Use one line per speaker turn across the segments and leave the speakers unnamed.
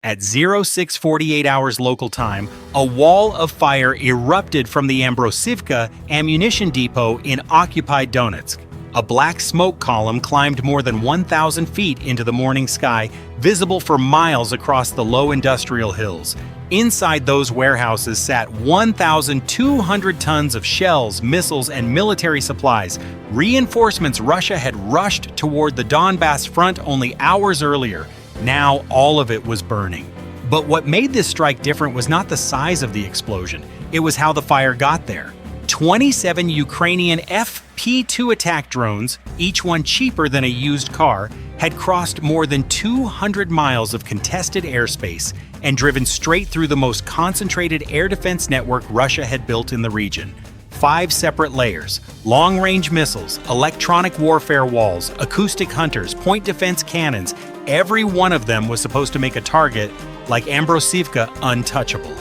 At 0648 hours local time, a wall of fire erupted from the Ambrosivka ammunition depot in occupied Donetsk. A black smoke column climbed more than 1,000 feet into the morning sky, visible for miles across the low industrial hills. Inside those warehouses sat 1,200 tons of shells, missiles, and military supplies, reinforcements Russia had rushed toward the Donbas front only hours earlier. Now all of it was burning. But what made this strike different was not the size of the explosion, it was how the fire got there. 27 Ukrainian FP-2 attack drones, each one cheaper than a used car, had crossed more than 200 miles of contested airspace and driven straight through the most concentrated air defense network Russia had built in the region. 5 separate layers, long-range missiles, electronic warfare walls, acoustic hunters, point defense cannons, every one of them was supposed to make a target like Ambrosivka untouchable.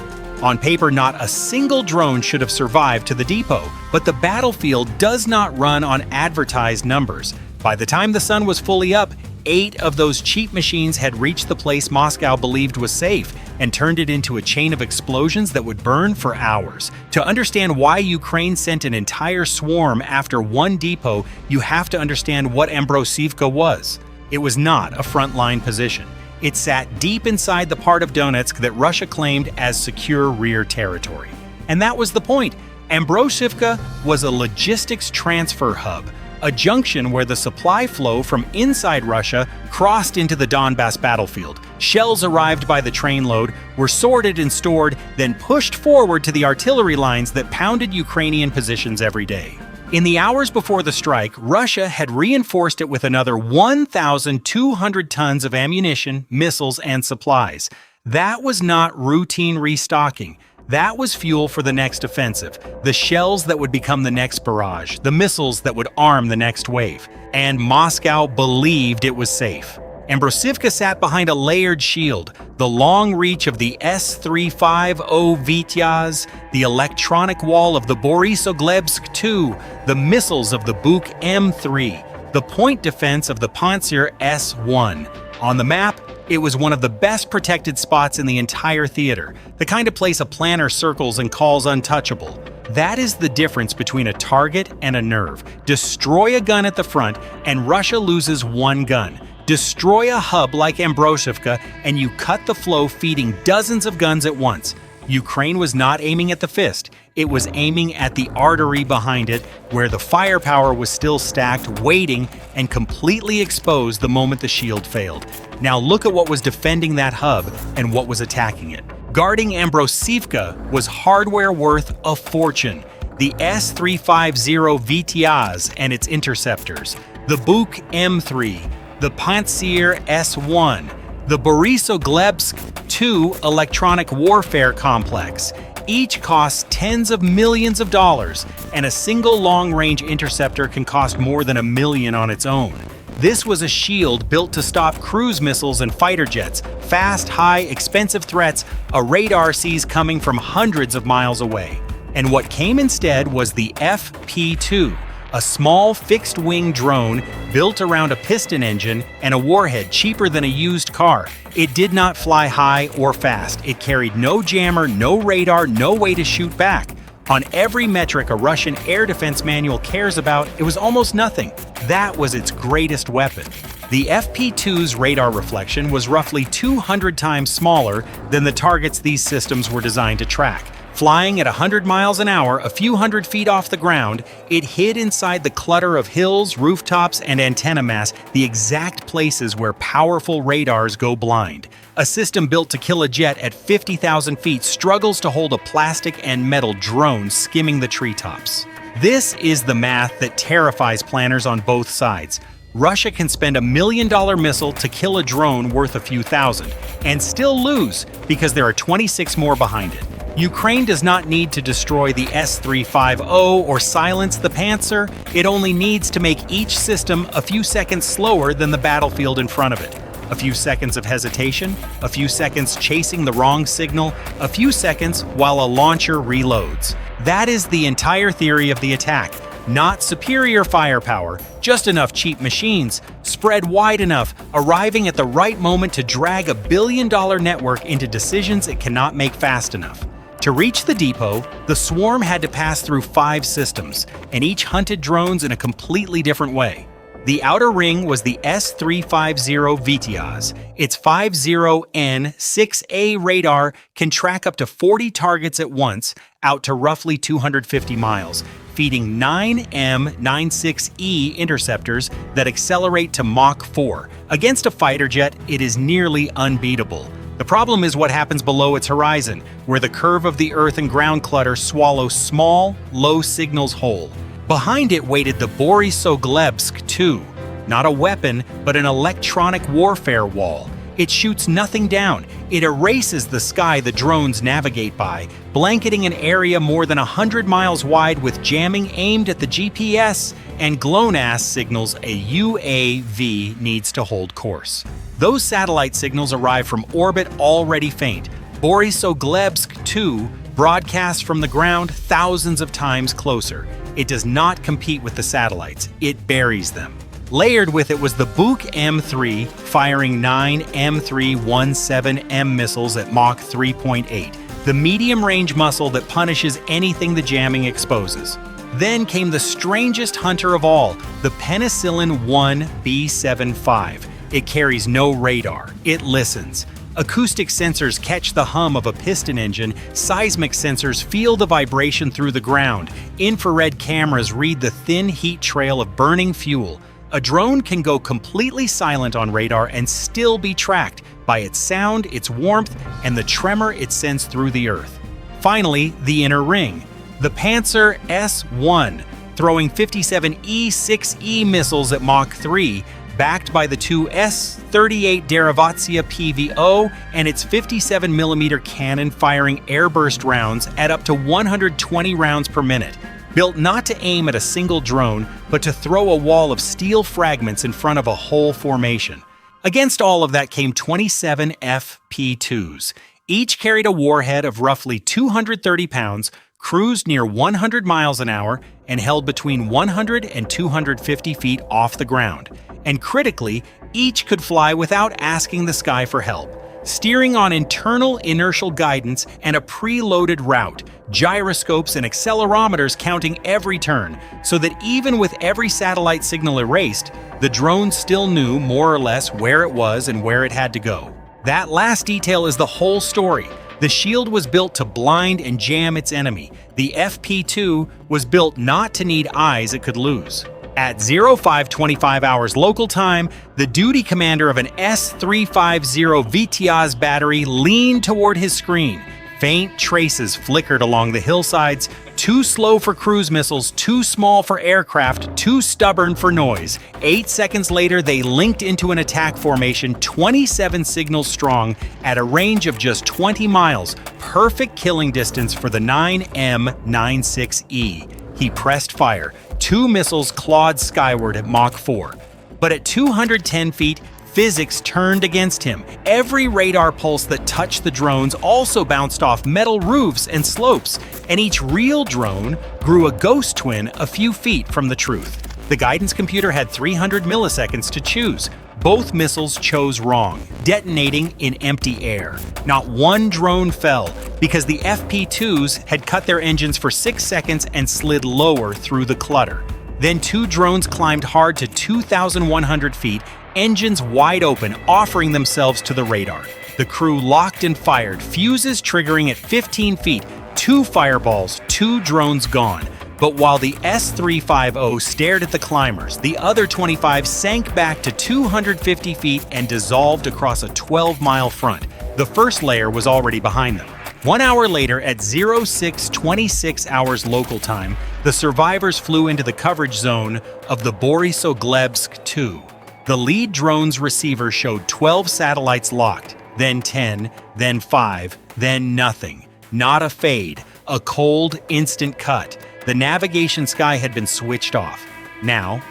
On paper, not a single drone should have survived to the depot, but the battlefield does not run on advertised numbers. By the time the sun was fully up, 8 of those cheap machines had reached the place Moscow believed was safe and turned it into a chain of explosions that would burn for hours. To understand why Ukraine sent an entire swarm after one depot, you have to understand what Ambrosivka was. It was not a frontline position. It sat deep inside the part of Donetsk that Russia claimed as secure rear territory. And that was the point. Ambrosivka was a logistics transfer hub, a junction where the supply flow from inside Russia crossed into the Donbas battlefield. Shells arrived by the trainload, were sorted and stored, then pushed forward to the artillery lines that pounded Ukrainian positions every day. In the hours before the strike, Russia had reinforced it with another 1,200 tons of ammunition, missiles, and supplies. That was not routine restocking. That was fuel for the next offensive, the shells that would become the next barrage, the missiles that would arm the next wave. And Moscow believed it was safe. Ambrosivka sat behind a layered shield, the long reach of the S-350 Vityaz, the electronic wall of the Borisogledsk-2, the missiles of the Buk M3, the point defense of the Pantsir S-1. On the map, it was one of the best protected spots in the entire theater, the kind of place a planner circles and calls untouchable. That is the difference between a target and a nerve. Destroy a gun at the front, and Russia loses one gun. Destroy a hub like Ambrosivka, and you cut the flow, feeding dozens of guns at once. Ukraine was not aiming at the fist. It was aiming at the artery behind it, where the firepower was still stacked, waiting, and completely exposed the moment the shield failed. Now look at what was defending that hub and what was attacking it. Guarding Ambrosivka was hardware worth a fortune. The S-350 Vityaz and its interceptors, the Buk M3, the Pantsir S-1, the Borisogledsk-2 electronic warfare complex. Each costs tens of millions of dollars, and a single long-range interceptor can cost more than $1 million on its own. This was a shield built to stop cruise missiles and fighter jets, fast, high, expensive threats a radar sees coming from hundreds of miles away. And what came instead was the FP-2, a small fixed-wing drone built around a piston engine and a warhead cheaper than a used car. It did not fly high or fast. It carried no jammer, no radar, no way to shoot back. On every metric a Russian air defense manual cares about, it was almost nothing. That was its greatest weapon. The FP-2's radar reflection was roughly 200 times smaller than the targets these systems were designed to track. Flying at 100 miles an hour, a few hundred feet off the ground, it hid inside the clutter of hills, rooftops, and antenna masts, the exact places where powerful radars go blind. A system built to kill a jet at 50,000 feet struggles to hold a plastic and metal drone skimming the treetops. This is the math that terrifies planners on both sides. Russia can spend $1 million missile to kill a drone worth a few thousand, and still lose because there are 26 more behind it. Ukraine does not need to destroy the S-350 or silence the Pantsir. It only needs to make each system a few seconds slower than the battlefield in front of it. A few seconds of hesitation, a few seconds chasing the wrong signal, a few seconds while a launcher reloads. That is the entire theory of the attack. Not superior firepower, just enough cheap machines spread wide enough, arriving at the right moment to drag a billion-dollar network into decisions it cannot make fast enough. To reach the depot, the swarm had to pass through 5 systems, and each hunted drones in a completely different way. The outer ring was the S-350 Vityaz. Its 50N6A radar can track up to 40 targets at once, out to roughly 250 miles, feeding 9 M96E interceptors that accelerate to Mach 4. Against a fighter jet, it is nearly unbeatable. The problem is what happens below its horizon, where the curve of the earth and ground clutter swallows small, low signals whole. Behind it waited the Borisov-2, not a weapon, but an electronic warfare wall. It shoots nothing down. It erases the sky the drones navigate by, blanketing an area more than 100 miles wide with jamming aimed at the GPS and GLONASS signals a UAV needs to hold course. Those satellite signals arrive from orbit already faint. Borisov-2 broadcasts from the ground thousands of times closer. It does not compete with the satellites, it buries them. Layered with it was the Buk M3, firing 9 M317M missiles at Mach 3.8, the medium-range muscle that punishes anything the jamming exposes. Then came the strangest hunter of all, the Penicillin 1B75. It carries no radar, it listens. Acoustic sensors catch the hum of a piston engine, seismic sensors feel the vibration through the ground, infrared cameras read the thin heat trail of burning fuel. A drone can go completely silent on radar and still be tracked by its sound, its warmth, and the tremor it sends through the earth. Finally, the inner ring. The Pantsir S-1, throwing 57E-6E missiles at Mach 3, backed by the 2 S-38 Derivatsiya-PVO and its 57mm cannon firing airburst rounds at up to 120 rounds per minute. Built not to aim at a single drone, but to throw a wall of steel fragments in front of a whole formation. Against all of that came 27 FP-2s. Each carried a warhead of roughly 230 pounds, cruised near 100 miles an hour, and held between 100 and 250 feet off the ground. And critically, each could fly without asking the sky for help, steering on internal inertial guidance and a preloaded route, gyroscopes and accelerometers counting every turn, so that even with every satellite signal erased, the drone still knew more or less where it was and where it had to go. That last detail is the whole story. The shield was built to blind and jam its enemy. The FP-2 was built not to need eyes it could lose. At 0525 hours local time, the duty commander of an S-350 Vityaz battery leaned toward his screen. Faint traces flickered along the hillsides, too slow for cruise missiles, too small for aircraft, too stubborn for noise. 8 seconds later, they linked into an attack formation 27 signals strong at a range of just 20 miles, perfect killing distance for the 9M96E. He pressed fire. 2 missiles clawed skyward at Mach 4. But at 210 feet, physics turned against him. Every radar pulse that touched the drones also bounced off metal roofs and slopes, and each real drone grew a ghost twin a few feet from the truth. The guidance computer had 300 milliseconds to choose. Both missiles chose wrong, detonating in empty air. Not one drone fell, because the FP-2s had cut their engines for 6 seconds and slid lower through the clutter. Then 2 drones climbed hard to 2,100 feet, engines wide open, offering themselves to the radar. The crew locked and fired, fuses triggering at 15 feet, 2 fireballs, 2 drones gone. But while the S-350 stared at the climbers, the other 25 sank back to 250 feet and dissolved across a 12-mile front. The first layer was already behind them. 1 hour later, at 0626 hours local time, the survivors flew into the coverage zone of the Borisov-2. The lead drone's receiver showed 12 satellites locked, then 10, then 5, then nothing. Not a fade, a cold, instant cut. The navigation sky had been switched off. Now,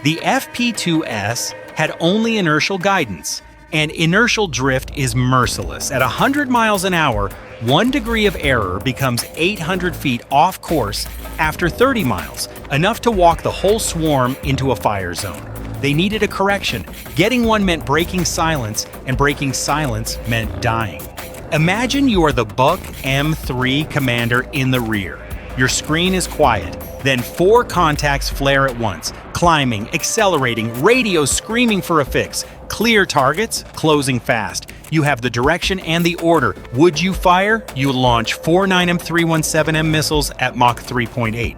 the FP-2S had only inertial guidance, and inertial drift is merciless. At 100 miles an hour, 1 degree of error becomes 800 feet off course after 30 miles, enough to walk the whole swarm into a fire zone. They needed a correction. Getting one meant breaking silence, and breaking silence meant dying. Imagine you are the Buk M3 commander in the rear. Your screen is quiet. Then 4 contacts flare at once, climbing, accelerating, radio screaming for a fix. Clear targets, closing fast. You have the direction and the order. Would you fire? You launch 4 9M317M missiles at Mach 3.8.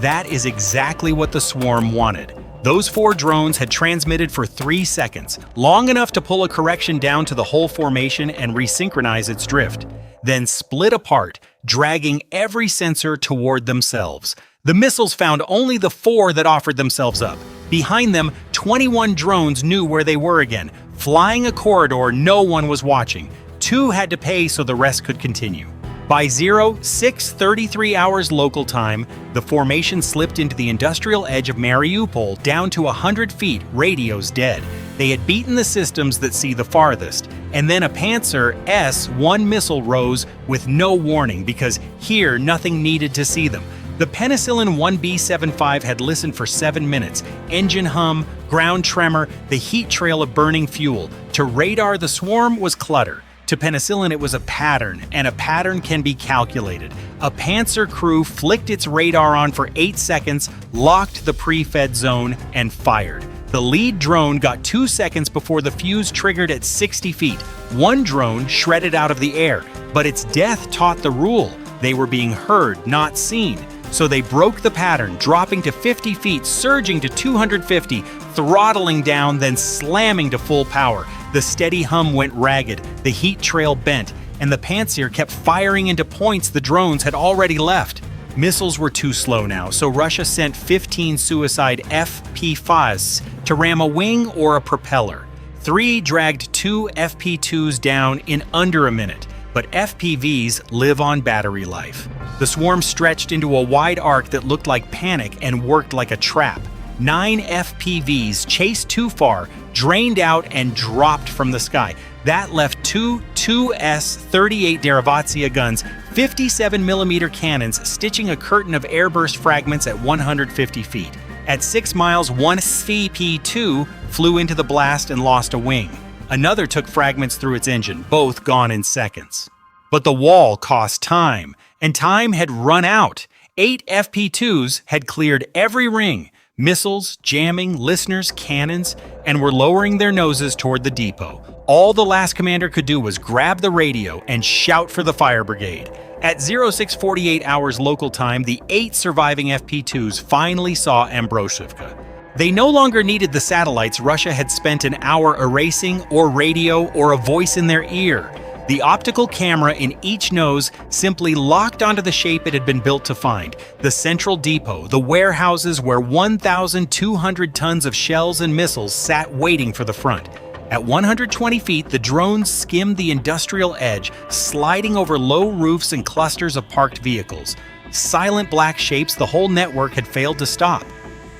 That is exactly what the swarm wanted. Those 4 drones had transmitted for 3 seconds, long enough to pull a correction down to the whole formation and resynchronize its drift, then split apart, dragging every sensor toward themselves. The missiles found only the 4 that offered themselves up. Behind them, 21 drones knew where they were again. Flying a corridor no one was watching. 2 had to pay so the rest could continue. By 06:33 hours local time, the formation slipped into the industrial edge of Mariupol down to 100 feet, radios dead. They had beaten the systems that see the farthest. And then a Pantsir S-1 missile rose with no warning because here nothing needed to see them. The Penicillin 1B75 had listened for 7 minutes. Engine hum, ground tremor, the heat trail of burning fuel. To radar, the swarm was clutter. To Penicillin, it was a pattern, and a pattern can be calculated. A Pantsir crew flicked its radar on for 8 seconds, locked the pre-fed zone, and fired. The lead drone got 2 seconds before the fuse triggered at 60 feet. 1 drone shredded out of the air, but its death taught the rule. They were being heard, not seen. So they broke the pattern, dropping to 50 feet, surging to 250, throttling down, then slamming to full power. The steady hum went ragged, the heat trail bent, and the Pantsir kept firing into points the drones had already left. Missiles were too slow now, so Russia sent 15 suicide FP-5s to ram a wing or a propeller. 3 dragged 2 FP-2s down in under a minute, but FPVs live on battery life. The swarm stretched into a wide arc that looked like panic and worked like a trap. 9 FPVs chased too far, drained out, and dropped from the sky. That left 2 S-38 Derivatsiya guns, 57mm cannons stitching a curtain of airburst fragments at 150 feet. At 6 miles, one S-350 flew into the blast and lost a wing. Another took fragments through its engine, both gone in seconds. But the wall cost time, and time had run out. 8 FP-2s had cleared every ring. Missiles, jamming, listeners, cannons, and were lowering their noses toward the depot. All the last commander could do was grab the radio and shout for the fire brigade. At 06:48 hours local time, the 8 surviving FP-2s finally saw Ambrosivka. They no longer needed the satellites Russia had spent an hour erasing, or radio, or a voice in their ear. The optical camera in each nose simply locked onto the shape it had been built to find: the central depot, the warehouses where 1,200 tons of shells and missiles sat waiting for the front. At 120 feet, the drones skimmed the industrial edge, sliding over low roofs and clusters of parked vehicles. Silent black shapes the whole network had failed to stop.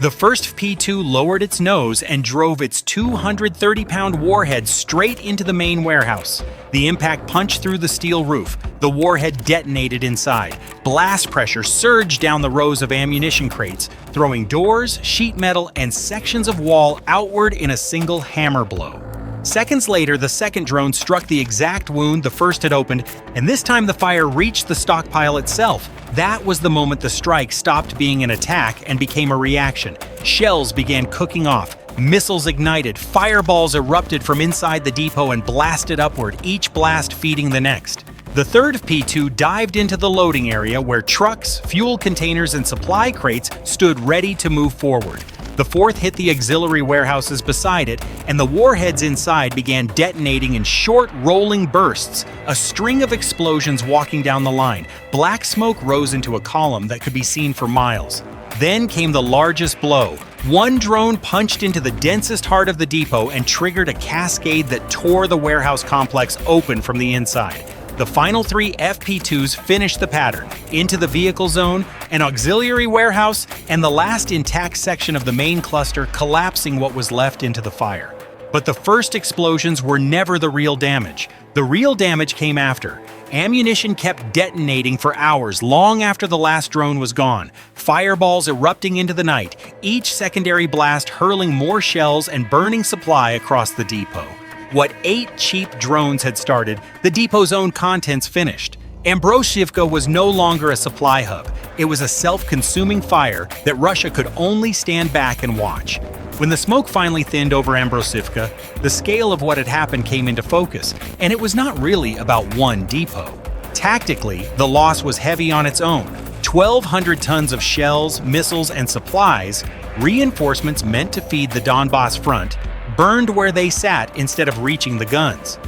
The first P-2 lowered its nose and drove its 230-pound warhead straight into the main warehouse. The impact punched through the steel roof. The warhead detonated inside. Blast pressure surged down the rows of ammunition crates, throwing doors, sheet metal, and sections of wall outward in a single hammer blow. Seconds later, the second drone struck the exact wound the first had opened, and this time the fire reached the stockpile itself. That was the moment the strike stopped being an attack and became a reaction. Shells began cooking off. Missiles ignited. Fireballs erupted from inside the depot and blasted upward, each blast feeding the next. The third P-2 dived into the loading area where trucks, fuel containers, and supply crates stood ready to move forward. The fourth hit the auxiliary warehouses beside it, and the warheads inside began detonating in short, rolling bursts, a string of explosions walking down the line. Black smoke rose into a column that could be seen for miles. Then came the largest blow. One drone punched into the densest heart of the depot and triggered a cascade that tore the warehouse complex open from the inside. The final 3 FP-2s finished the pattern, into the vehicle zone, an auxiliary warehouse, and the last intact section of the main cluster, collapsing what was left into the fire. But the first explosions were never the real damage. The real damage came after. Ammunition kept detonating for hours, long after the last drone was gone. Fireballs erupting into the night, each secondary blast hurling more shells and burning supply across the depot. What 8 cheap drones had started, the depot's own contents finished. Ambrosivka was no longer a supply hub. It was a self-consuming fire that Russia could only stand back and watch. When the smoke finally thinned over Ambrosivka, the scale of what had happened came into focus, and it was not really about one depot. Tactically, the loss was heavy on its own. 1,200 tons of shells, missiles, and supplies, reinforcements meant to feed the Donbas front, burned where they sat instead of reaching the guns.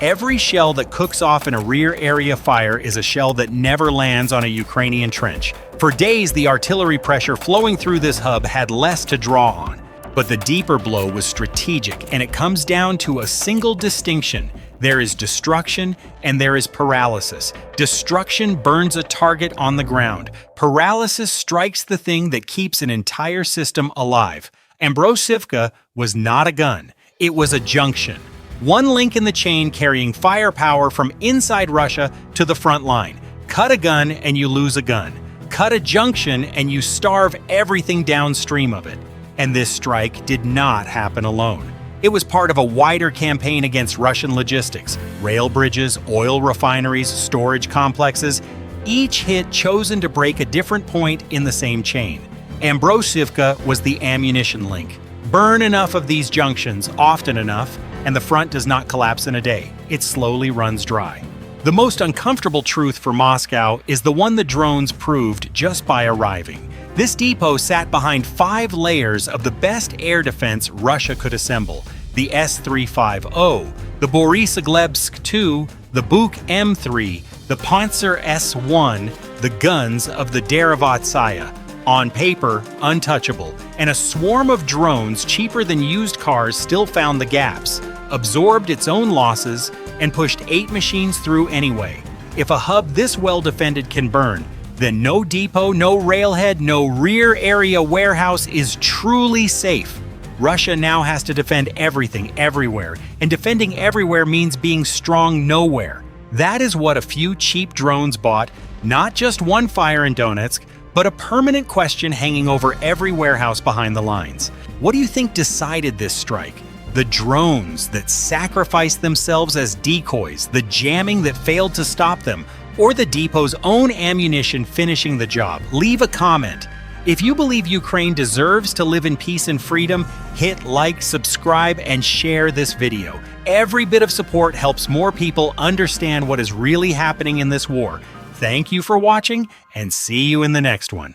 Every shell that cooks off in a rear area fire is a shell that never lands on a Ukrainian trench. For days, the artillery pressure flowing through this hub had less to draw on. But the deeper blow was strategic, and it comes down to a single distinction. There is destruction and there is paralysis. Destruction burns a target on the ground. Paralysis strikes the thing that keeps an entire system alive. Ambrosivka was not a gun. It was a junction. One link in the chain carrying firepower from inside Russia to the front line. Cut a gun and you lose a gun. Cut a junction and you starve everything downstream of it. And this strike did not happen alone. It was part of a wider campaign against Russian logistics, rail bridges, oil refineries, storage complexes, each hit chosen to break a different point in the same chain. Ambrosivka was the ammunition link. Burn enough of these junctions, often enough, and the front does not collapse in a day. It slowly runs dry. The most uncomfortable truth for Moscow is the one the drones proved just by arriving. This depot sat behind 5 layers of the best air defense Russia could assemble: the S-350, the Borisglebsk-2, the Buk M3, the Pantsir S-1, the guns of the Derivatsiya, on paper, untouchable, and a swarm of drones cheaper than used cars still found the gaps, absorbed its own losses, and pushed 8 machines through anyway. If a hub this well defended can burn, then no depot, no railhead, no rear area warehouse is truly safe. Russia now has to defend everything, everywhere, and defending everywhere means being strong nowhere. That is what a few cheap drones bought, not just one fire in Donetsk, but a permanent question hanging over every warehouse behind the lines. What do you think decided this strike? The drones that sacrificed themselves as decoys, the jamming that failed to stop them, or the depot's own ammunition finishing the job? Leave a comment. If you believe Ukraine deserves to live in peace and freedom, hit like, subscribe, and share this video. Every bit of support helps more people understand what is really happening in this war. Thank you for watching, and see you in the next one.